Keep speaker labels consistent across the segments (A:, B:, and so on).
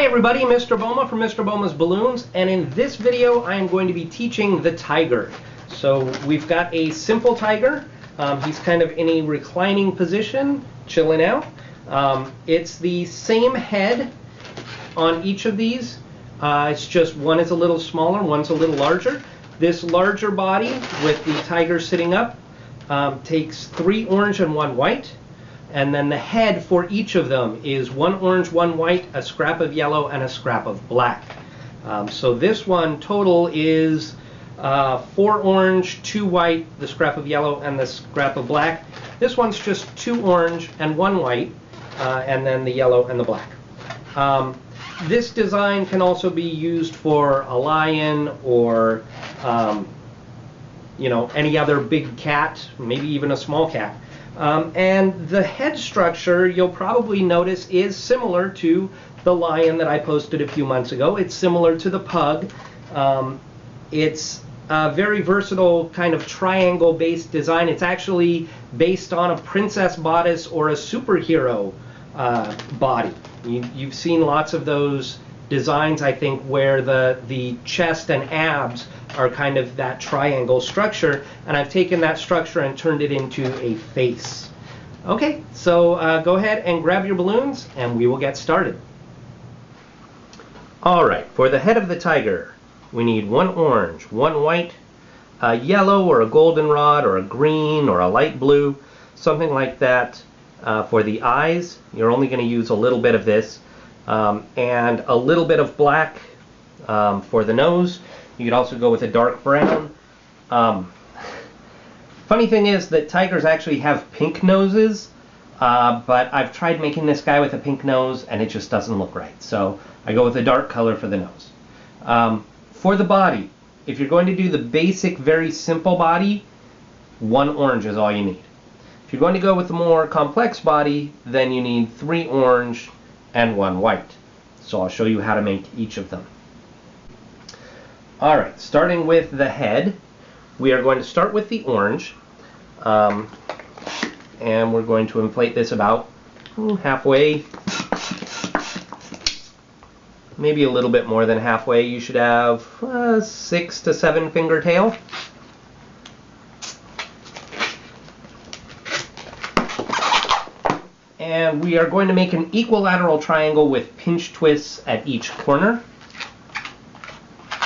A: everybody, Mr. Boma from Mr. Boma's Balloons, and in this video I am going to be teaching the tiger. So we've got a simple tiger. He's kind of in a reclining position, chilling out. It's the same head on each of these. It's just one is a little smaller, one's a little larger. This larger body with the tiger sitting up takes 3 orange and 1 white. And then the head for each of them is 1 orange, 1 white, a scrap of yellow, and a scrap of black. So this one total is 4 orange, 2 white, the scrap of yellow, and the scrap of black. This one's just 2 orange and 1 white, and then the yellow and the black. This design can also be used for a lion or any other big cat, maybe even a small cat. And the head structure, you'll probably notice, is similar to the lion that I posted a few months ago. It's similar to the pug. It's a very versatile kind of triangle-based design. It's actually based on a princess bodice or a superhero body. You've seen lots of those designs, I think, where the chest and abs are kind of that triangle structure, and I've taken that structure and turned it into a face. Okay, so go ahead and grab your balloons and we will get started. Alright, for the head of the tiger, we need 1 orange, 1 white, a yellow or a goldenrod or a green or a light blue, something like that. For the eyes, you're only going to use a little bit of this, and a little bit of black for the nose. You could also go with a dark brown. Funny thing is that tigers actually have pink noses, but I've tried making this guy with a pink nose and it just doesn't look right. So I go with a dark color for the nose. For the body, if you're going to do the basic, very simple body, 1 orange is all you need. If you're going to go with the more complex body, then you need 3 orange and 1 white. So I'll show you how to make each of them. Alright, starting with the head, we are going to start with the orange, and we're going to inflate this about halfway, maybe a little bit more than halfway. You should have 6 to 7 finger tail. And we are going to make an equilateral triangle with pinch twists at each corner.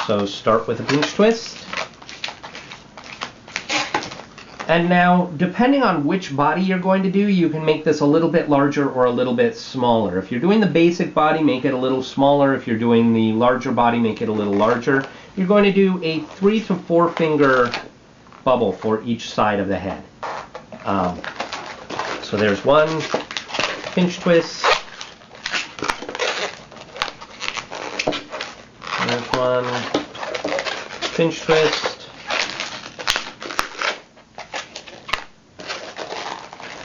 A: So start with a pinch twist. And now, depending on which body you're going to do, you can make this a little bit larger or a little bit smaller. If you're doing the basic body, make it a little smaller. If you're doing the larger body, make it a little larger. You're going to do a 3 to 4 finger bubble for each side of the head. So there's 1 pinch twist. There's 1 pinch twist.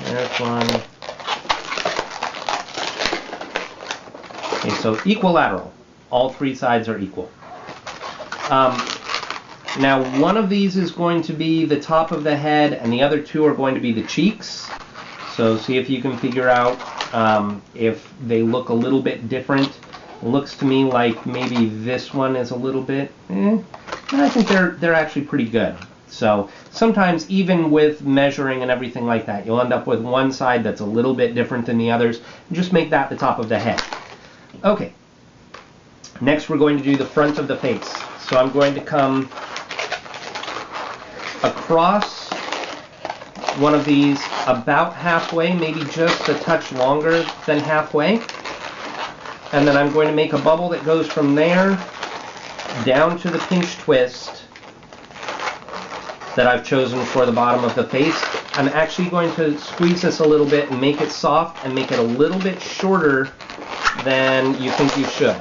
A: There's 1. Okay, so equilateral. All 3 sides are equal. Now one of these is going to be the top of the head and the other 2 are going to be the cheeks. So see if you can figure out if they look a little bit different. It looks to me like maybe this one is a little bit, I think they're actually pretty good. So sometimes even with measuring and everything like that, you'll end up with one side that's a little bit different than the others. Just make that the top of the head. Okay. Next we're going to do the front of the face. So I'm going to come across one of these about halfway, maybe just a touch longer than halfway. And then I'm going to make a bubble that goes from there down to the pinch twist that I've chosen for the bottom of the face. I'm actually going to squeeze this a little bit and make it soft and make it a little bit shorter than you think you should.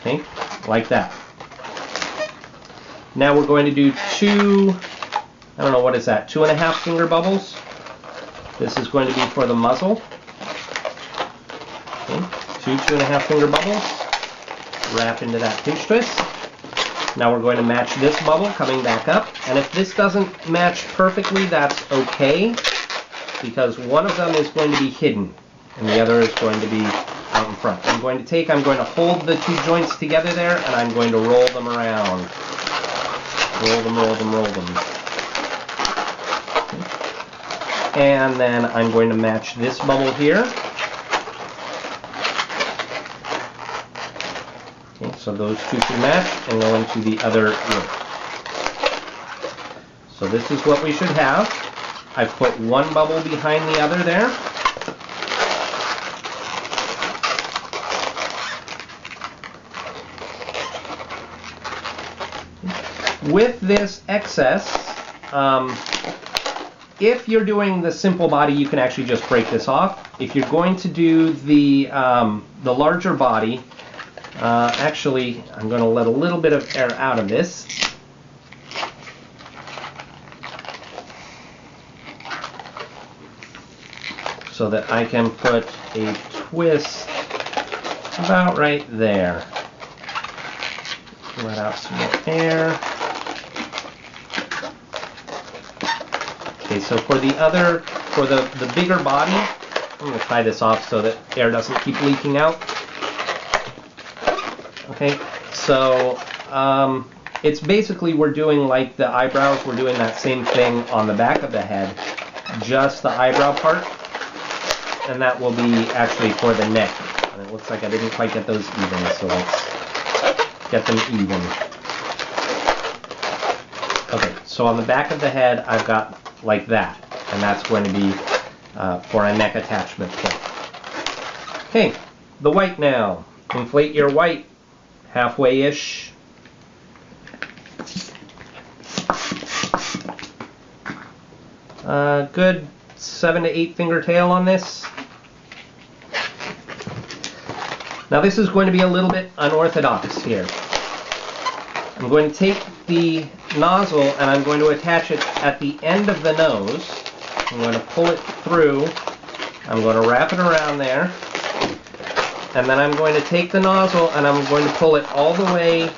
A: Okay, like that. Now we're going to do 2, I don't know, what is that, 2.5 finger bubbles. This is going to be for the muzzle. Okay, 2.5 finger bubbles. Wrap into that pinch twist. Now we're going to match this bubble coming back up. And if this doesn't match perfectly, that's okay, because one of them is going to be hidden and the other is going to be out in front. I'm going to hold the two joints together there, and I'm going to roll them around. Roll them, roll them, roll them. And then I'm going to match this bubble here. Okay, so those two should match and go into the other ear. So this is what we should have. I've put one bubble behind the other there. With this excess, if you're doing the simple body, you can actually just break this off. If you're going to do the larger body, actually, I'm going to let a little bit of air out of this. So that I can put a twist about right there. Let out some more air. Okay, so for the bigger body, I'm going to tie this off so that air doesn't keep leaking out. Okay, so it's basically, we're doing like the eyebrows, we're doing that same thing on the back of the head, just the eyebrow part, and that will be actually for the neck. And it looks like I didn't quite get those even, so let's get them even. Okay, so on the back of the head, I've got like that, and that's going to be for a neck attachment point. Okay, the white now. Inflate your white halfway-ish. Good 7 to 8 finger tail on this. Now this is going to be a little bit unorthodox here. I'm going to take the nozzle and I'm going to attach it at the end of the nose. I'm going to pull it through. I'm going to wrap it around there. And then I'm going to take the nozzle and I'm going to pull it all the way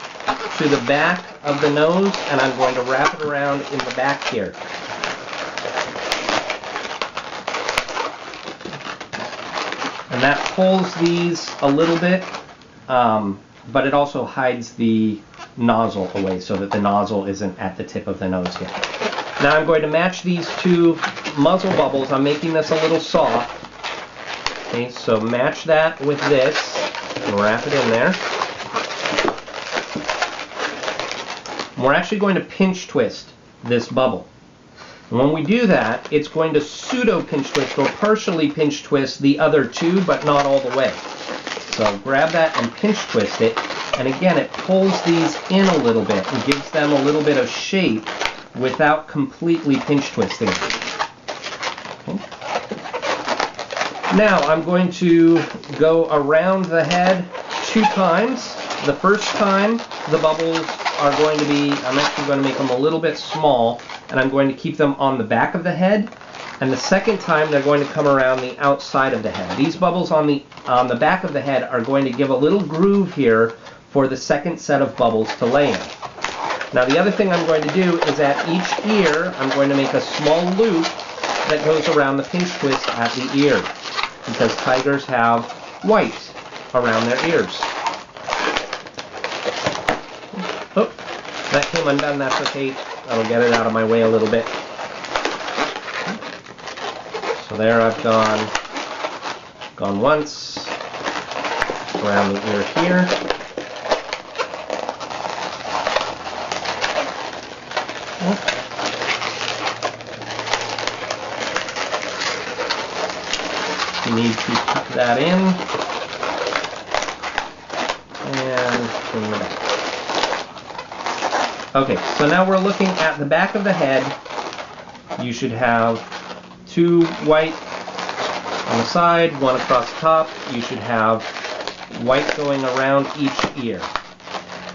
A: to the back of the nose, and I'm going to wrap it around in the back here. And that pulls these a little bit, but it also hides the nozzle away so that the nozzle isn't at the tip of the nose yet. Now I'm going to match these two muzzle bubbles. I'm making this a little soft. Okay, so match that with this and wrap it in there. And we're actually going to pinch twist this bubble. And when we do that, it's going to pseudo pinch twist or partially pinch twist the other two, but not all the way. So grab that and pinch twist it. And again, it pulls these in a little bit and gives them a little bit of shape without completely pinch twisting. Okay. Now I'm going to go around the head 2 times. The first time the bubbles are going to be, I'm actually going to make them a little bit small, and I'm going to keep them on the back of the head. And the second time they're going to come around the outside of the head. These bubbles on the back of the head are going to give a little groove here for the second set of bubbles to lay in. Now the other thing I'm going to do is at each ear, I'm going to make a small loop that goes around the pinch twist at the ear, because tigers have white around their ears. Oh, that came undone, that's okay. That'll get it out of my way a little bit. So there I've gone once, around the ear here. You need to tuck that in and bring it back. Okay, so now we're looking at the back of the head. You should have 2 white on the side, 1 across the top. You should have white going around each ear.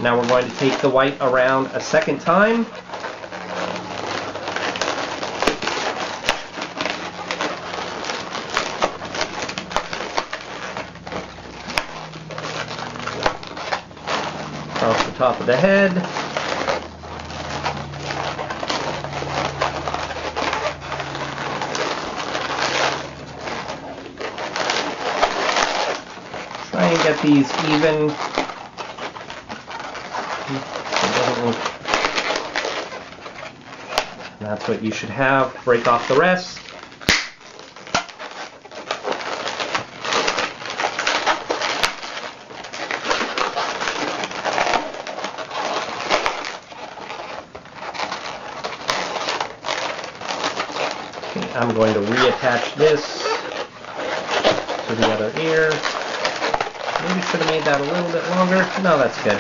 A: Now we're going to take the white around a second time. Across the top of the head. these even. That's what you should have. Break off the rest. Okay, I'm going to reattach this to the other ear. Maybe should have made that a little bit longer. No, that's good.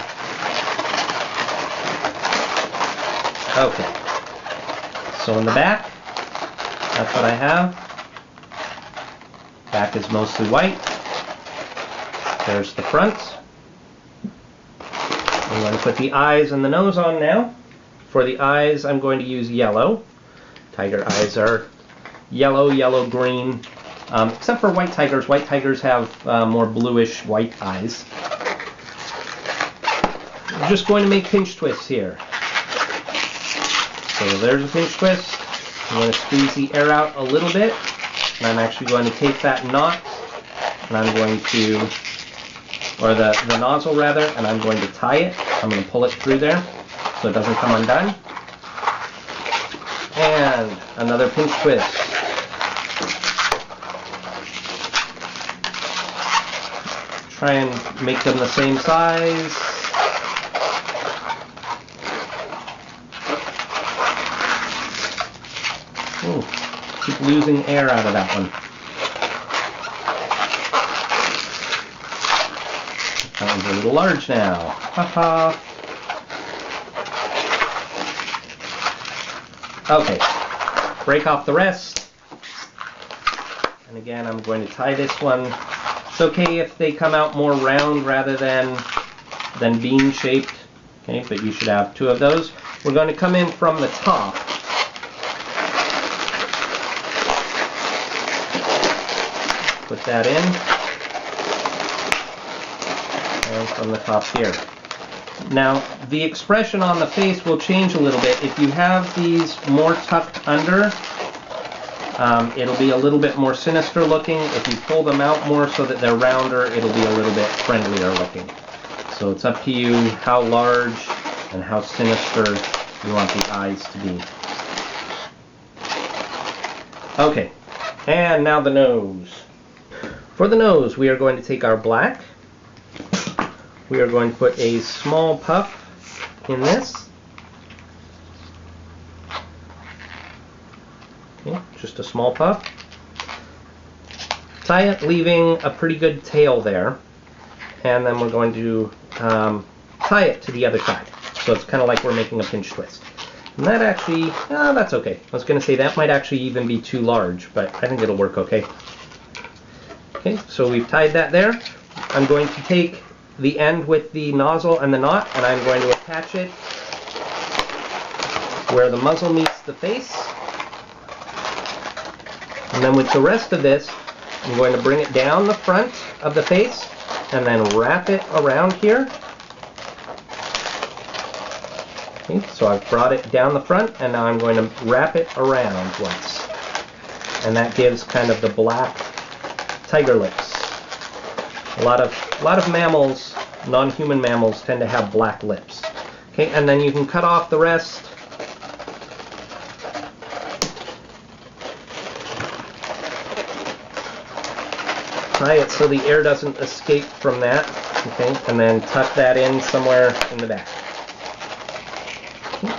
A: Okay. So in the back, that's what I have. Back is mostly white. There's the front. I'm going to put the eyes and the nose on now. For the eyes, I'm going to use yellow. Tiger eyes are yellow, yellow-green. Except for white tigers. White tigers have more bluish white eyes. I'm just going to make pinch twists here. So there's a pinch twist. I'm going to squeeze the air out a little bit. And I'm actually going to take that knot, and I'm going to, or the nozzle rather, and I'm going to tie it. I'm going to pull it through there so it doesn't come undone. And another pinch twist. Try and make them the same size. Ooh, keep losing air out of that one. That one's a little large now. Haha. Okay, break off the rest. And again, I'm going to tie this one. It's okay if they come out more round rather than bean shaped. Okay, but you should have two of those. We're going to come in from the top. Put that in, and from the top here. Now, the expression on the face will change a little bit. If you have these more tucked under, it'll be a little bit more sinister looking. If you pull them out more so that they're rounder, it'll be a little bit friendlier looking. So it's up to you how large and how sinister you want the eyes to be. Okay, and now the nose. For the nose, we are going to take our black. We are going to put a small puff in this. Okay, just a small puff. Tie it, leaving a pretty good tail there. And then we're going to tie it to the other side. So it's kind of like we're making a pinch twist. And that actually, that's okay. I was going to say that might actually even be too large, but I think it'll work okay. Okay, so we've tied that there. I'm going to take the end with the nozzle and the knot, and I'm going to attach it where the muzzle meets the face. And then with the rest of this, I'm going to bring it down the front of the face and then wrap it around here. Okay, so I've brought it down the front, and now I'm going to wrap it around once. And that gives kind of the black tiger lips. A lot of mammals, non-human mammals, tend to have black lips. Okay, and then you can cut off the rest. Tie it so the air doesn't escape from that. Okay, and then tuck that in somewhere in the back. Okay.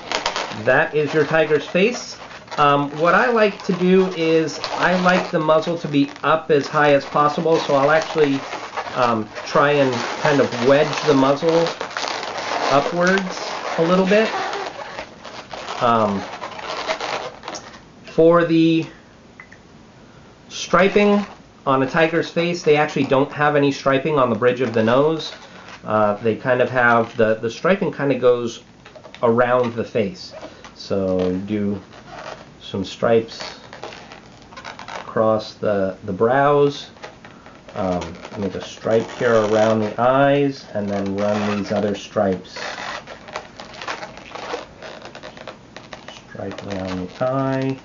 A: That is your tiger's face. What I like to do is I like the muzzle to be up as high as possible, so I'll actually try and kind of wedge the muzzle upwards a little bit. For the striping on a tiger's face, they actually don't have any striping on the bridge of the nose. They kind of have, the striping kind of goes around the face. So do some stripes across the brows, make a stripe here around the eyes, and then run these other stripes. Stripe around the eye,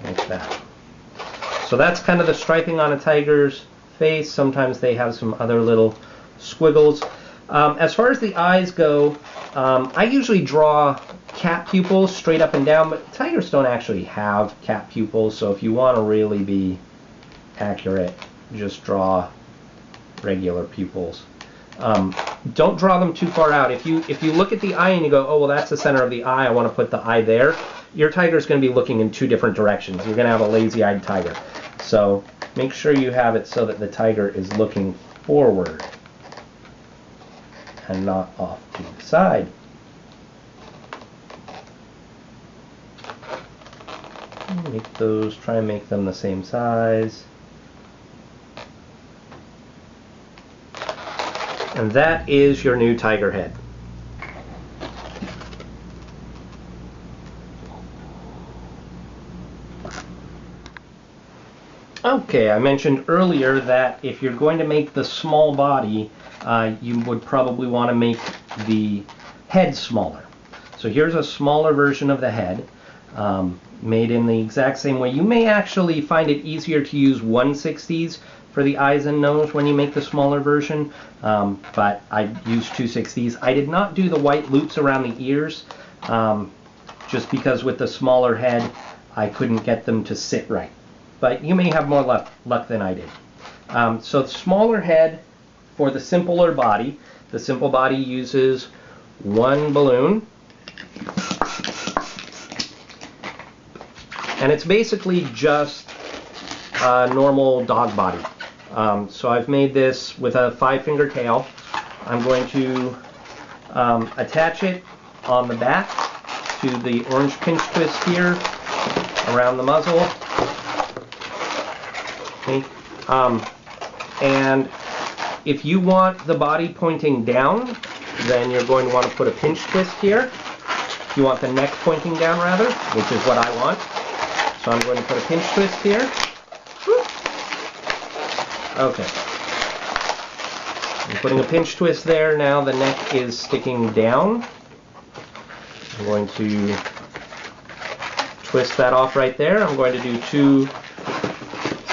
A: like that. So that's kind of the striping on a tiger's face. Sometimes they have some other little squiggles. As far as the eyes go, I usually draw cat pupils straight up and down, but tigers don't actually have cat pupils, so if you want to really be accurate, just draw regular pupils. Don't draw them too far out. If you look at the eye and you go, oh, well, that's the center of the eye, I want to put the eye there, your tiger's going to be looking in two different directions. You're going to have a lazy-eyed tiger. So make sure you have it so that the tiger is looking forward and not off to the side. Make those, try and make them the same size. And that is your new tiger head. Okay, I mentioned earlier that if you're going to make the small body, you would probably want to make the head smaller. So here's a smaller version of the head, made in the exact same way. You may actually find it easier to use 1/60s for the eyes and nose when you make the smaller version, but I used 2/60s. I did not do the white loops around the ears, just because with the smaller head I couldn't get them to sit right. But you may have more luck than I did. So the smaller head for the simpler body. The simple body uses one balloon, and it's basically just a normal dog body. So I've made this with a 5-finger tail. I'm going to attach it on the back to the orange pinch twist here around the muzzle. Okay. And if you want the body pointing down, then you're going to want to put a pinch twist here. If you want the neck pointing down, rather, which is what I want, so I'm going to put a pinch twist here. Okay. I'm putting a pinch twist there. Now the neck is sticking down. I'm going to twist that off right there. I'm going to do 2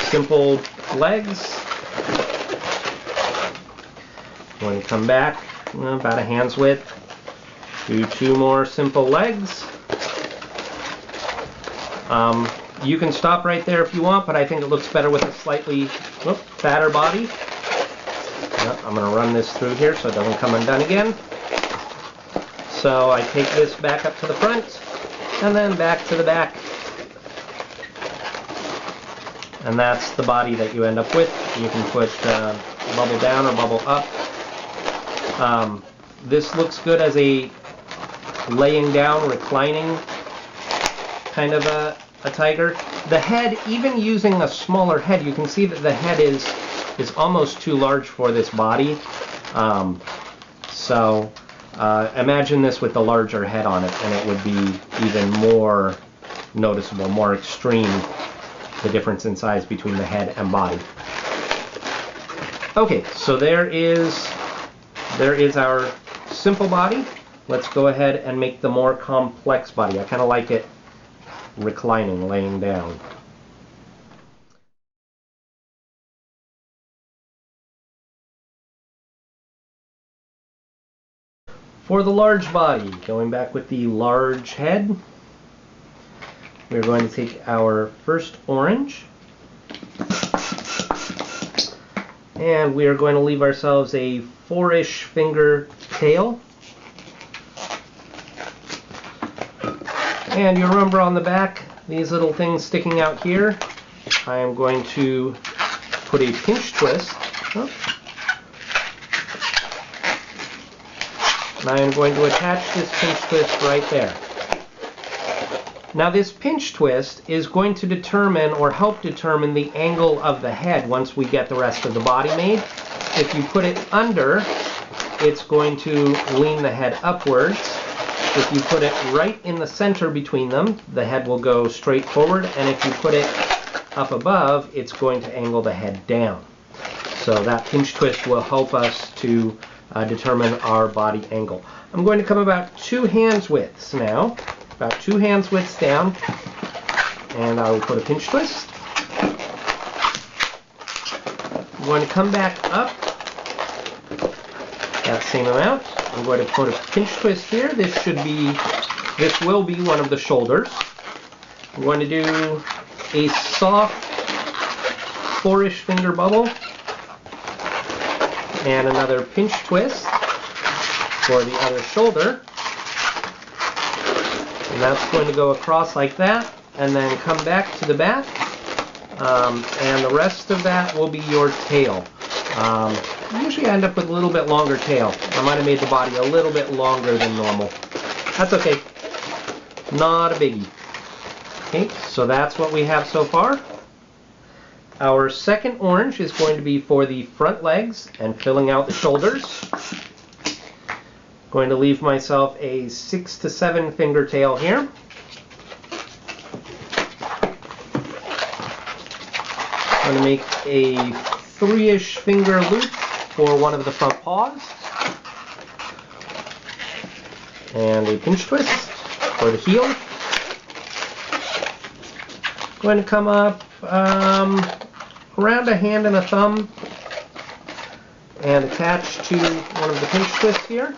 A: simple legs. I'm going to come back about a hand's width. Do 2 more simple legs. You can stop right there if you want, but I think it looks better with a slightly fatter body. I'm going to run this through here so it doesn't come undone again. So I take this back up to the front, and then back to the back. And that's the body that you end up with. You can put bubble down or bubble up. This looks good as a laying down, reclining kind of a tiger. The head, even using a smaller head, you can see that the head is almost too large for this body. So imagine this with the larger head on it, and it would be even more noticeable, more extreme, the difference in size between the head and body. Okay, so there is our simple body. Let's go ahead and make the more complex body. I kind of like it reclining, laying down. For the large body, going back with the large head, we're going to take our first orange, and we are going to leave ourselves a 4-ish finger tail. And you remember on the back, these little things sticking out here, I am going to put a pinch twist. And I am going to attach this pinch twist right there. Now this pinch twist is going to determine or help determine the angle of the head once we get the rest of the body made. If you put it under, it's going to lean the head upwards. If you put it right in the center between them, the head will go straight forward, and if you put it up above, it's going to angle the head down. So that pinch twist will help us to determine our body angle. I'm going to come about 2 hands widths now, about 2 hands widths down, and I will put a pinch twist. going to come back up that same amount. I'm going to put a pinch twist here. This will be one of the shoulders. I'm going to do a soft 4-ish finger bubble and another pinch twist for the other shoulder. And that's going to go across like that and then come back to the back. And the rest of that will be your tail. Usually I end up with a little bit longer tail. I might have made the body a little bit longer than normal. That's okay. Not a biggie. Okay, so that's what we have so far. Our second orange is going to be for the front legs and filling out the shoulders. Going to leave myself a 6 to 7 finger tail here. I'm going to make a 3-ish finger loop for one of the front paws. And a pinch twist for the heel. Going to come up around a hand and a thumb and attach to one of the pinch twists here.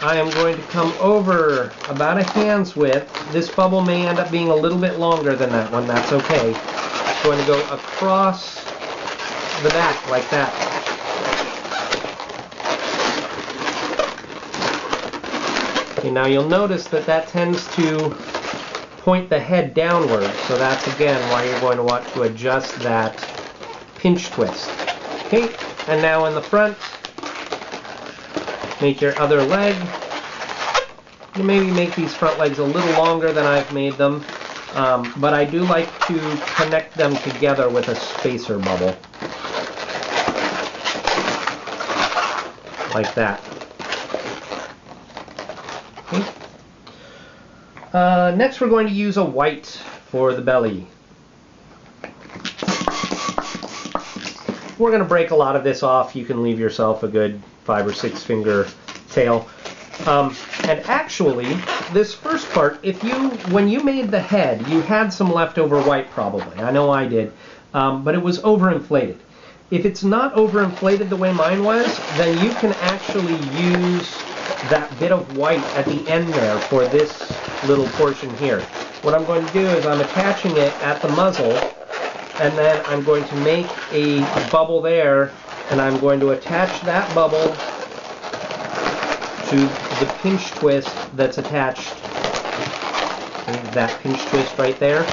A: I am going to come over about a hand's width. This bubble may end up being a little bit longer than that one. That's okay. It's going to go across the back like that. Okay, now you'll notice that that tends to point the head downward, so that's again why you're going to want to adjust that pinch twist. Okay, and now in the front, make your other leg. You maybe make these front legs a little longer than I've made them, but I do like to connect them together with a spacer bubble. Like that. Okay. Next we're going to use a white for the belly. We're going to break a lot of this off. You can leave yourself a good 5 or 6 finger tail. And actually, this first part, when you made the head, you had some leftover white probably. I know I did. But it was overinflated. If it's not overinflated the way mine was, then you can actually use that bit of white at the end there for this little portion here. What I'm going to do is I'm attaching it at the muzzle, and then I'm going to make a bubble there, and I'm going to attach that bubble to the pinch twist that's attached. Okay, that pinch twist right there.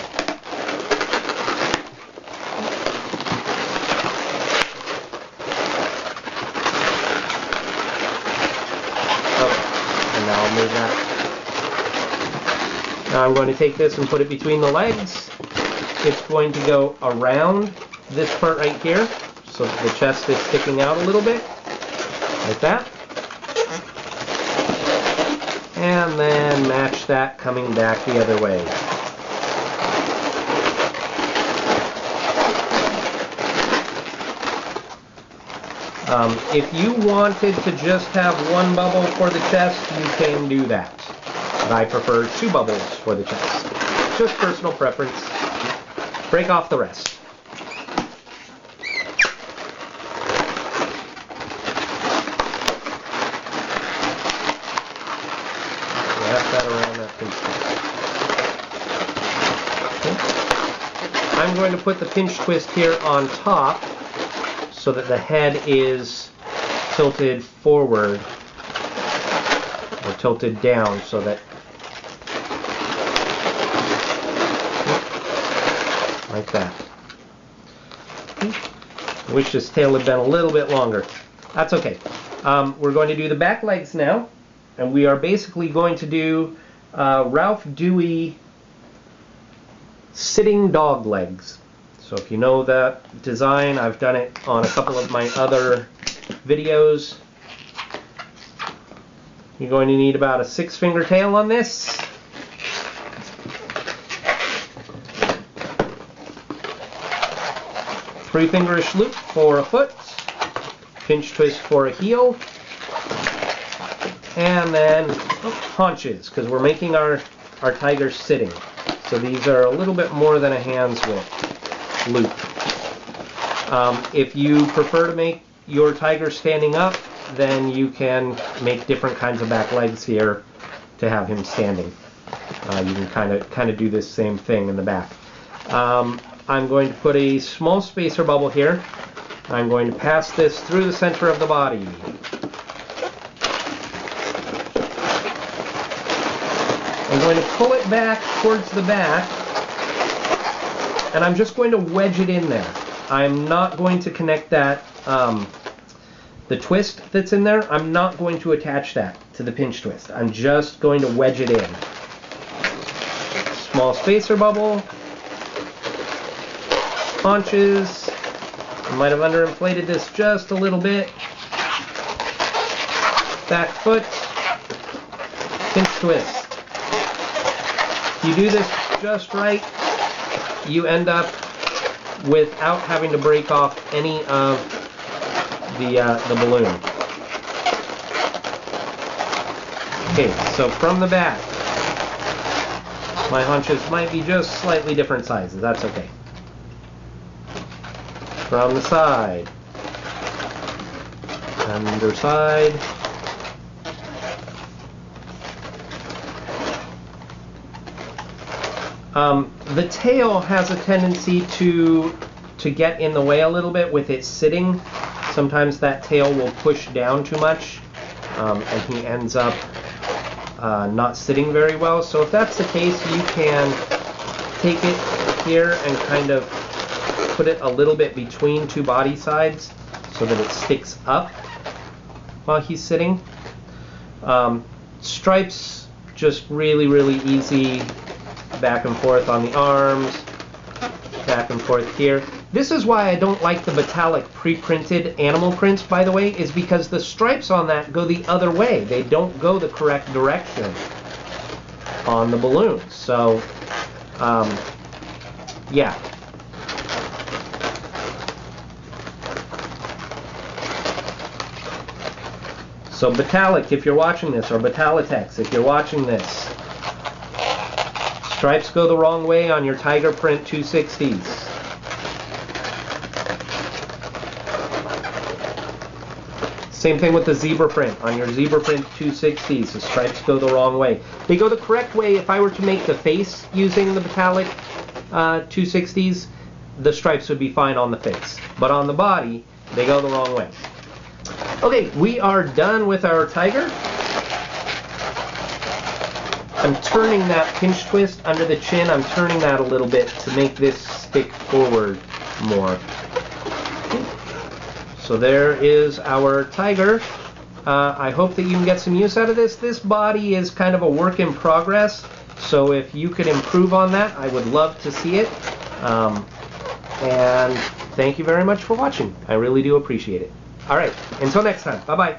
A: Now I'm going to take this and put it between the legs. It's going to go around this part right here, so that the chest is sticking out a little bit, like that. And then match that coming back the other way. If you wanted to just have one bubble for the chest, you can do that. But I prefer 2 bubbles for the chest. Just personal preference. Break off the rest. Wrap that around that pinch twist. Okay. I'm going to put the pinch twist here on top so that the head is tilted forward or tilted down so that like that. I wish this tail had been a little bit longer. That's okay. We're going to do the back legs now, and we are basically going to do Ralph Dewey sitting dog legs. So if you know that design, I've done it on a couple of my other videos. You're going to need about a 6-finger tail on this. Three-fingerish loop for a foot, pinch twist for a heel, and then haunches, because we're making our tiger sitting. So these are a little bit more than a hand's width loop. If you prefer to make your tiger standing up, then you can make different kinds of back legs here to have him standing. You can kind of do this same thing in the back. I'm going to put a small spacer bubble here. I'm going to pass this through the center of the body. I'm going to pull it back towards the back, and I'm just going to wedge it in there. I'm not going to connect that, the twist that's in there, I'm not going to attach that to the pinch twist. I'm just going to wedge it in. Small spacer bubble. Haunches. I might have underinflated this just a little bit. Back foot. Pinch twist. If you do this just right, you end up without having to break off any of the balloon. Okay, so from the back, my haunches might be just slightly different sizes. That's okay. From the side, underside. The tail has a tendency to get in the way a little bit with it sitting. Sometimes that tail will push down too much, and he ends up not sitting very well. So if that's the case, you can take it here and kind of put it a little bit between two body sides so that it sticks up while he's sitting. Stripes, just really, really easy. Back and forth on the arms, back and forth here. This is why I don't like the metallic pre-printed animal prints, by the way, is because the stripes on that go the other way. They don't go the correct direction on the balloons. So, yeah. So Metallic, if you're watching this, or Metalitex, if you're watching this, stripes go the wrong way on your Tiger Print 260s. Same thing with the Zebra Print. On your Zebra Print 260s, the stripes go the wrong way. They go the correct way. If I were to make the face using the metallic 260s, the stripes would be fine on the face. But on the body, they go the wrong way. Okay, we are done with our Tiger. I'm turning that pinch twist under the chin. I'm turning that a little bit to make this stick forward more. So there is our Tiger. I hope that you can get some use out of this. This body is kind of a work in progress, so if you could improve on that, I would love to see it. And thank you very much for watching. I really do appreciate it. All right, until next time. Bye-bye.